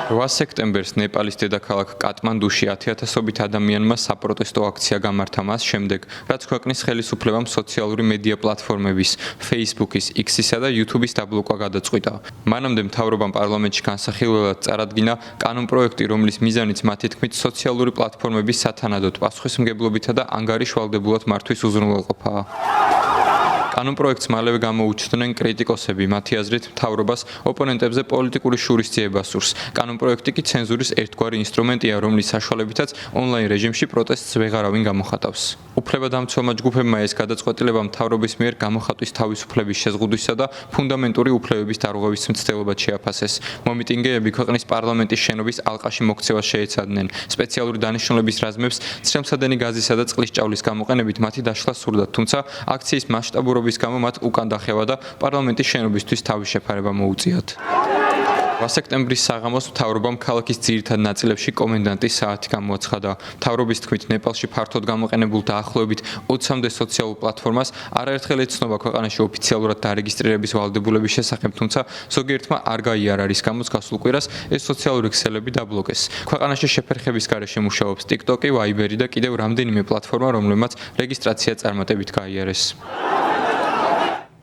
8 სექტემბერს ნეპალის დედაქალაქ კატმანდუში 10,000-ობით ადამიანმა საპროტესტო აქცია გამართა მას შემდეგ, რაც ქვეყნის ხელისუფლებამ სოციალური მედია პლატფორმების Facebook-ის, X-ისა და YouTube-ის დაბლოკვა გადაწყვიტა. მანამდე მთავრობამ პარლამენტში განსახილველად წარადგინა კანონპროექტი, რომლის მიზანიც მათი თქმით სოციალური პლატფორმების სათანადოდ პასუხისმგებლობითა და ანგარიშვალდებულად მართვის უზრუნველყოფაა. კანონპროექტს მალევე გამოუჩნდნენ კრიტიკოსები, მათი აზრით მთავრობას ოპონენტებზე პოლიტიკური შურისძიება სურს. კანონპროექტი კი ცენზურის ერთგვარი ინსტრუმენტია, რომლის საშუალებითაც ონლაინ რეჟიმში პროტესტს ვეღარავინ გამოხატავს. უფლებადამცველმა ჯგუფებმა ეს გადაწყვეტილება მთავრობის მიერ გამოხატვის თავისუფლების შეზღუდვისა და ფუნდამენტური უფლებების დარღვევის მცდელობად შეაფასეს. მომიტინგეები ქვეყნის პარლამენტის შენობის ალყაში მოქცევას შეეცადნენ. სპეციალური დანიშნულების რაზმებს ცრემლსადენი გაზისა და წყლის ჭავლის გამოყენებით მათი დაშლა სურდათ, თუმცა აქციის მასშტაბურობა გამო მათ უკან დახევა და პარლამენტის შენობისთვის თავის შეფარება მოუწიათ. 8 სექტემბრის საღამოს მთავრობამ ქალაქის ძირითად ნაწილებში კომენდანტის საათი გამოაცხადა. მთავრობის თქმით, ნეპალში ფართოდ გამოყენებულ დაახლოებით 20-მდე სოციალურ პლატფორმას არაერთხელ ეცნობა ქვეყანაში ოფიციალურად დარეგისტრირების ვალდებულების შესახებ, თუმცა ზოგიერთმა არ გაიარა, რის გამოც გასულ კვირას ეს სოციალური ქსელები დაბლოკეს. ქვეყანაში შეფერხების გარეშე მუშაობს TikTok-ი, Viber-ი და კიდევ რამდენიმე პლატფორმა, რომლებმაც რეგისტრაცია წარმატებით გაიარეს.